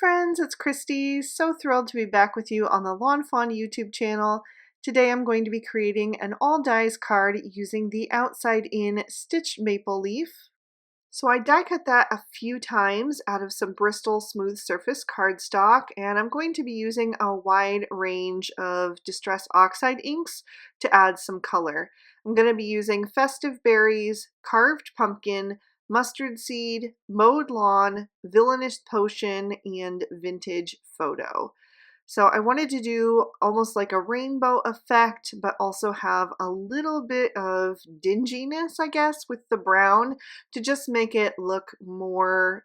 friends, it's Christy. So thrilled to be back with you on the Lawnfawn YouTube channel. Today I'm going to be creating an all dies card using the outside in stitched maple leaf. So I die cut that a few times out of some Bristol smooth surface cardstock, and I'm going to be using a wide range of distress oxide inks to add some color. I'm going to be using Festive Berries, Carved Pumpkin, Mustard Seed, Mowed Lawn, Villainous Potion, and Vintage Photo. So I wanted to do almost like a rainbow effect, but also have a little bit of dinginess, I guess, with the brown to just make it look more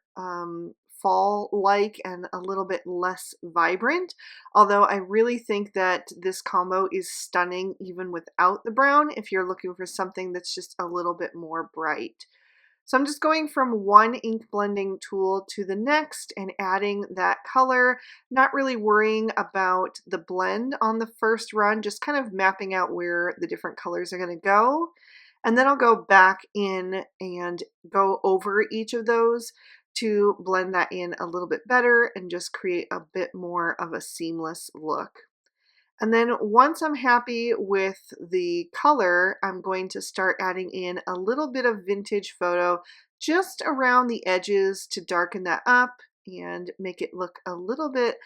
fall-like and a little bit less vibrant. Although I really think that this combo is stunning even without the brown if you're looking for something that's just a little bit more bright. So I'm just going from one ink blending tool to the next and adding that color, not really worrying about the blend on the first run, just kind of mapping out where the different colors are going to go. And then I'll go back in and go over each of those to blend that in a little bit better and just create a bit more of a seamless look. And then once I'm happy with the color, I'm going to start adding in a little bit of Vintage Photo just around the edges to darken that up and make it look a little bit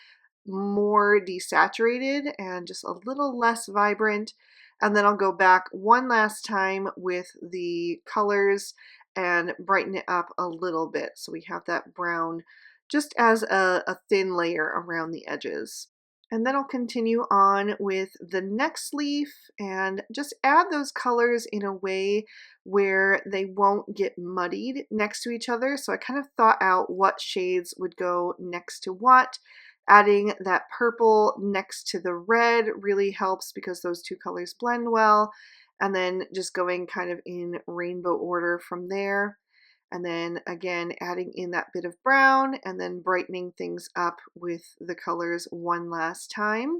more desaturated and just a little less vibrant. And then I'll go back one last time with the colors and brighten it up a little bit so we have that brown just as a thin layer around the edges. And then I'll continue on with the next leaf and just add those colors in a way where they won't get muddied next to each other. So I kind of thought out what shades would go next to what. Adding that purple next to the red really helps because those two colors blend well. And then just going kind of in rainbow order from there. And then again, adding in that bit of brown and then brightening things up with the colors one last time.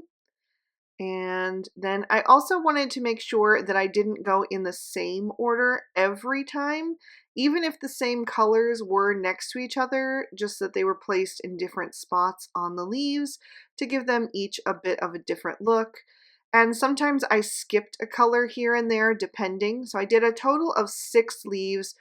And then I also wanted to make sure that I didn't go in the same order every time, even if the same colors were next to each other, just that they were placed in different spots on the leaves to give them each a bit of a different look. And sometimes I skipped a color here and there depending. So I did a total of 6 leaves.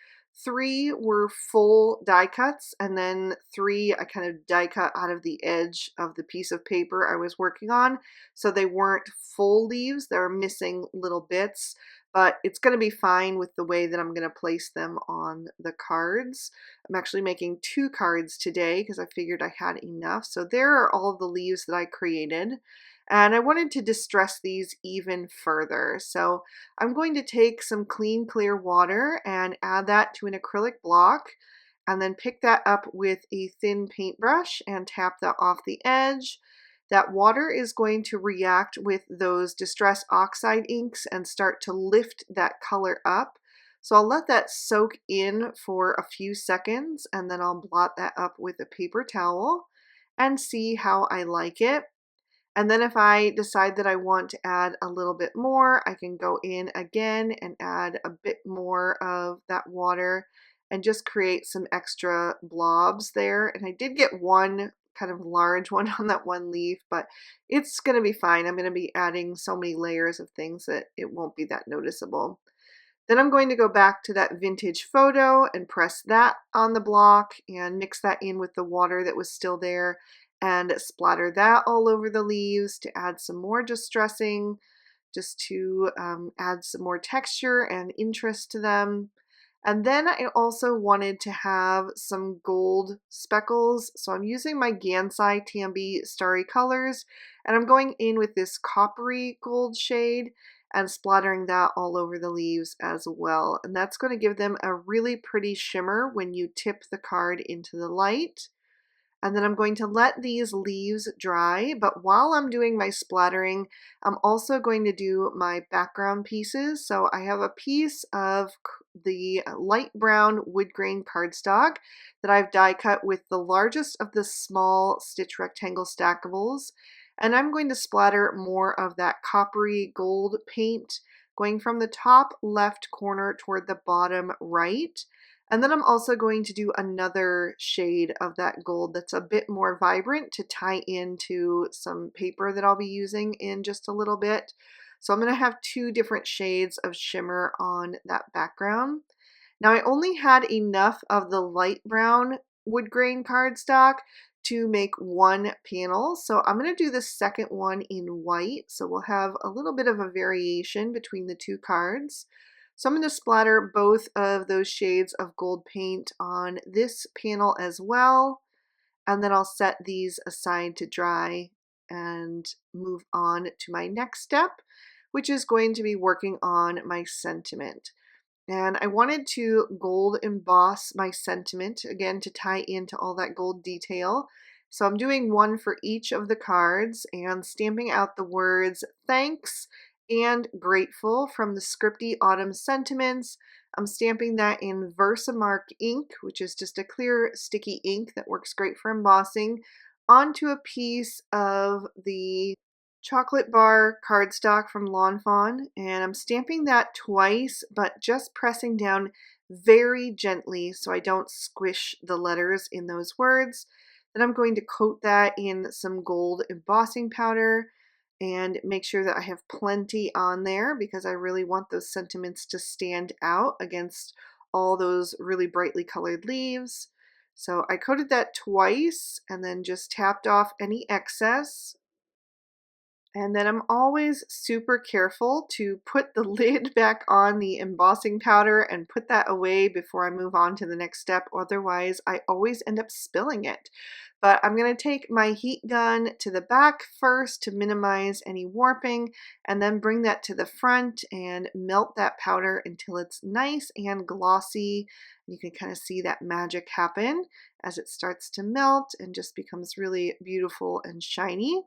3 were full die cuts, and then 3 I kind of die cut out of the edge of the piece of paper I was working on. So they weren't full leaves, they were missing little bits, but it's going to be fine with the way that I'm going to place them on the cards. I'm actually making 2 cards today because I figured I had enough. So there are all the leaves that I created. And I wanted to distress these even further. So I'm going to take some clean, clear water and add that to an acrylic block, and then pick that up with a thin paintbrush and tap that off the edge. That water is going to react with those distress oxide inks and start to lift that color up. So I'll let that soak in for a few seconds, and then I'll blot that up with a paper towel and see how I like it. And then if I decide that I want to add a little bit more, I can go in again and add a bit more of that water and just create some extra blobs there. And I did get one kind of large one on that one leaf, but it's going to be fine. I'm going to be adding so many layers of things that it won't be that noticeable. Then I'm going to go back to that Vintage Photo and press that on the block and mix that in with the water that was still there and splatter that all over the leaves to add some more distressing, just to add some more texture and interest to them. And then I also wanted to have some gold speckles, so I'm using my Gansai Tambi Starry Colors, and I'm going in with this coppery gold shade and splattering that all over the leaves as well. And that's going to give them a really pretty shimmer when you tip the card into the light. And then I'm going to let these leaves dry, but while I'm doing my splattering, I'm also going to do my background pieces. So I have a piece of the light brown wood grain cardstock that I've die cut with the largest of the small stitch rectangle stackables. And I'm going to splatter more of that coppery gold paint going from the top left corner toward the bottom right. And then I'm also going to do another shade of that gold that's a bit more vibrant to tie into some paper that I'll be using in just a little bit. So I'm going to have two different shades of shimmer on that background. Now I only had enough of the light brown wood grain cardstock to make one panel. So I'm going to do the second one in white. So we'll have a little bit of a variation between the two cards. So I'm going to splatter both of those shades of gold paint on this panel as well. And then I'll set these aside to dry and move on to my next step, which is going to be working on my sentiment. And I wanted to gold emboss my sentiment, again, to tie into all that gold detail. So I'm doing one for each of the cards and stamping out the words thanks and grateful from the Scripty Autumn Sentiments. I'm stamping that in Versamark ink, which is just a clear sticky ink that works great for embossing, onto a piece of the chocolate bar cardstock from Lawnfawn, and I'm stamping that twice, but just pressing down very gently so I don't squish the letters in those words. Then I'm going to coat that in some gold embossing powder and make sure that I have plenty on there because I really want those sentiments to stand out against all those really brightly colored leaves. So I coated that twice and then just tapped off any excess. And then I'm always super careful to put the lid back on the embossing powder and put that away before I move on to the next step. Otherwise, I always end up spilling it. But I'm going to take my heat gun to the back first to minimize any warping, and then bring that to the front and melt that powder until it's nice and glossy. You can kind of see that magic happen as it starts to melt and just becomes really beautiful and shiny.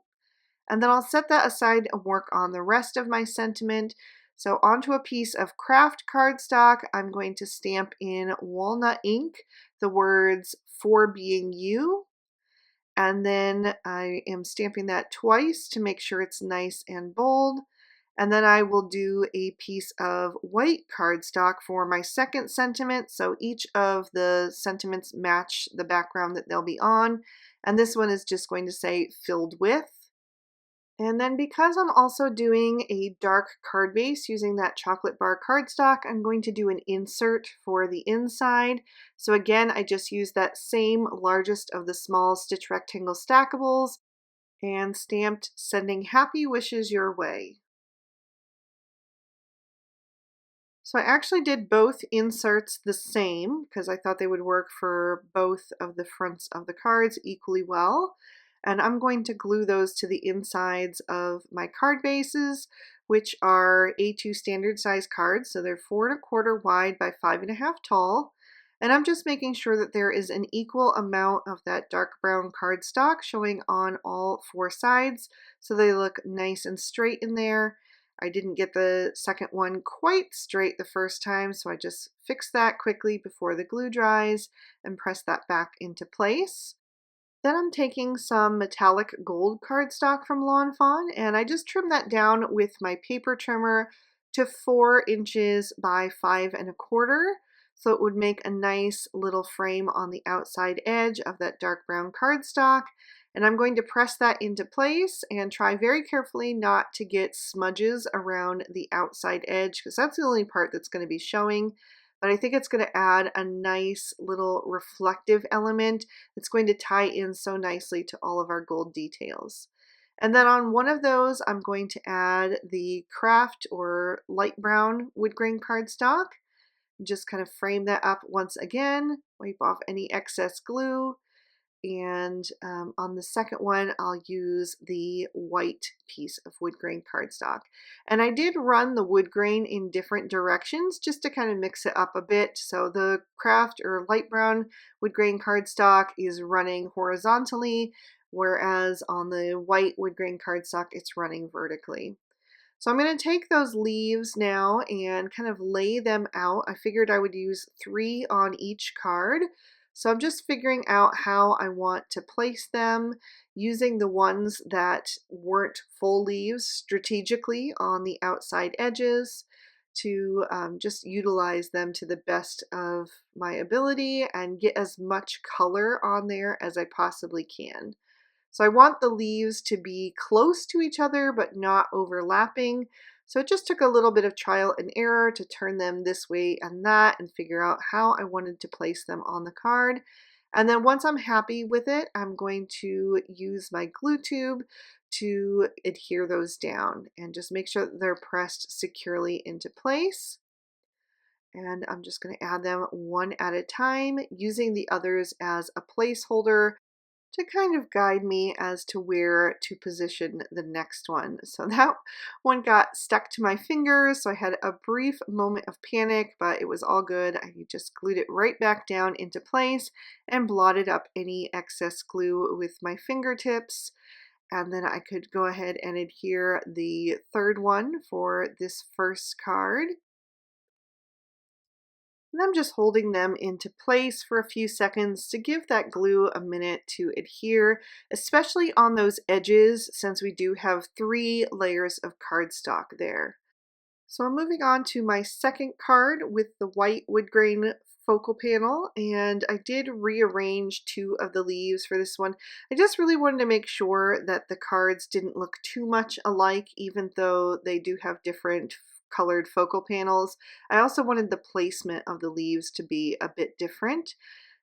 And then I'll set that aside and work on the rest of my sentiment. So onto a piece of kraft cardstock, I'm going to stamp in walnut ink the words "for being you." And then I am stamping that twice to make sure it's nice and bold. And then I will do a piece of white cardstock for my second sentiment. So each of the sentiments match the background that they'll be on. And this one is just going to say "filled with." And then because I'm also doing a dark card base using that chocolate bar cardstock, I'm going to do an insert for the inside. So again, I just use that same largest of the small stitch rectangle stackables and stamped "sending happy wishes your way." So I actually did both inserts the same because I thought they would work for both of the fronts of the cards equally well. And I'm going to glue those to the insides of my card bases, which are A2 standard size cards. So they're 4¼ wide by 5½ tall. And I'm just making sure that there is an equal amount of that dark brown cardstock showing on all four sides so they look nice and straight in there. I didn't get the second one quite straight the first time, so I just fixed that quickly before the glue dries and press that back into place. Then I'm taking some metallic gold cardstock from Lawnfawn, and I just trimmed that down with my paper trimmer to 4 inches by 5¼ so it would make a nice little frame on the outside edge of that dark brown cardstock. And I'm going to press that into place and try very carefully not to get smudges around the outside edge because that's the only part that's going to be showing. But I think it's going to add a nice little reflective element that's going to tie in so nicely to all of our gold details. And then on one of those, I'm going to add the kraft or light brown wood grain cardstock. Just kind of frame that up once again, wipe off any excess glue. And on the second one, I'll use the white piece of wood grain cardstock. And I did run the wood grain in different directions just to kind of mix it up a bit. So the kraft or light brown wood grain cardstock is running horizontally, whereas on the white wood grain cardstock, it's running vertically. So I'm going to take those leaves now and kind of lay them out. I figured I would use 3 on each card. So I'm just figuring out how I want to place them using the ones that weren't full leaves strategically on the outside edges. to just utilize them to the best of my ability and get as much color on there as I possibly can. So I want the leaves to be close to each other but not overlapping. So it just took a little bit of trial and error to turn them this way and that and figure out how I wanted to place them on the card. And then once I'm happy with it, I'm going to use my glue tube to adhere those down and just make sure that they're pressed securely into place. And I'm just going to add them one at a time, using the others as a placeholder to kind of guide me as to where to position the next one. So that one got stuck to my fingers, so I had a brief moment of panic, but it was all good. I just glued it right back down into place and blotted up any excess glue with my fingertips. And then I could go ahead and adhere the third one for this first card. And I'm just holding them into place for a few seconds to give that glue a minute to adhere, especially on those edges since we do have 3 layers of cardstock there. So I'm moving on to my second card with the white wood grain focal panel, and I did rearrange 2 of the leaves for this one. I just really wanted to make sure that the cards didn't look too much alike, even though they do have different colored focal panels. I also wanted the placement of the leaves to be a bit different,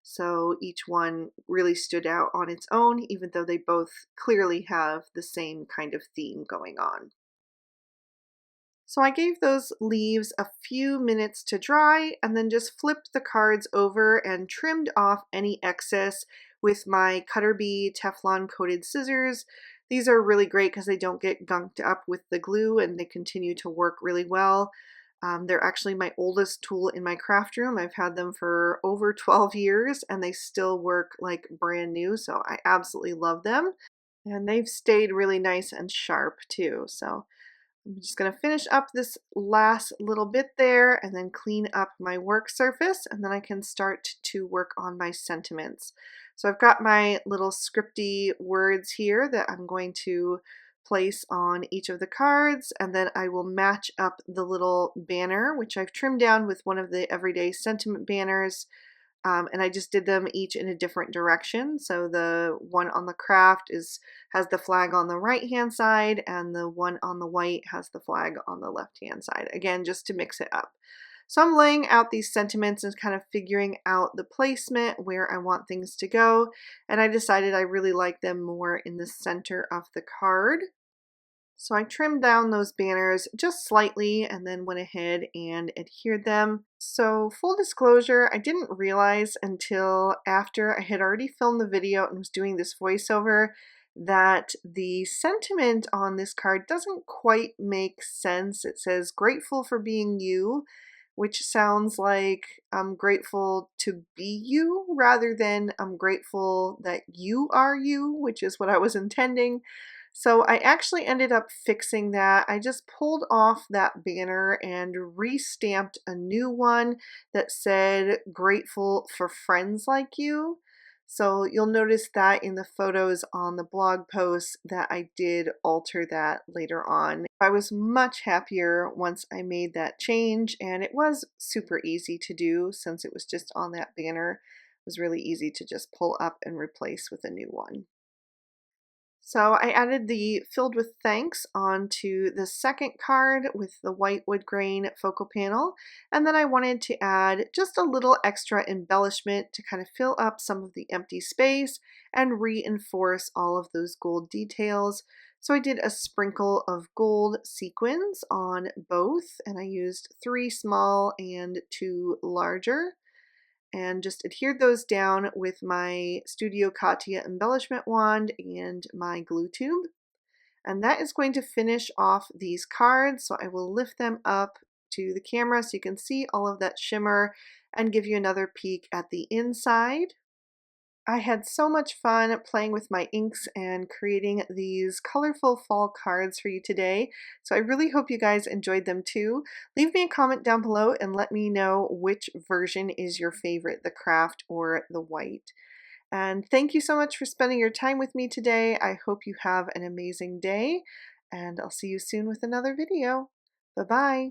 so each one really stood out on its own, even though they both clearly have the same kind of theme going on. So I gave those leaves a few minutes to dry and then just flipped the cards over and trimmed off any excess with my Cutter Bee Teflon coated scissors. These are really great because they don't get gunked up with the glue and they continue to work really well. They're actually my oldest tool in my craft room. I've had them for over 12 years and they still work like brand new, so I absolutely love them. And they've stayed really nice and sharp too. So I'm just going to finish up this last little bit there and then clean up my work surface, and then I can start to work on my sentiments. So I've got my little scripty words here that I'm going to place on each of the cards, and then I will match up the little banner, which I've trimmed down with one of the everyday sentiment banners. And I just did them each in a different direction. So the one on the craft has the flag on the right hand side, and the one on the white has the flag on the left hand side. Again, just to mix it up. So I'm laying out these sentiments and kind of figuring out the placement, where I want things to go. And I decided I really like them more in the center of the card. So I trimmed down those banners just slightly and then went ahead and adhered them. So full disclosure, I didn't realize until after I had already filmed the video and was doing this voiceover that the sentiment on this card doesn't quite make sense. It says grateful for being you, which sounds like I'm grateful to be you rather than I'm grateful that you are you, which is what I was intending. So I actually ended up fixing that. I just pulled off that banner and re-stamped a new one that said grateful for friends like you. So you'll notice that in the photos on the blog post that I did alter that later on. I was much happier once I made that change, and it was super easy to do since it was just on that banner. It was really easy to just pull up and replace with a new one. So I added the filled with thanks onto the second card with the white wood grain focal panel, and then I wanted to add just a little extra embellishment to kind of fill up some of the empty space and reinforce all of those gold details. So I did a sprinkle of gold sequins on both, and I used 3 small and 2 larger, and just adhered those down with my Studio Katia embellishment wand and my glue tube. And that is going to finish off these cards, so I will lift them up to the camera so you can see all of that shimmer and give you another peek at the inside. I had so much fun playing with my inks and creating these colorful fall cards for you today, so I really hope you guys enjoyed them too. Leave me a comment down below and let me know which version is your favorite, the craft or the white. And thank you so much for spending your time with me today. I hope you have an amazing day, and I'll see you soon with another video. Bye-bye.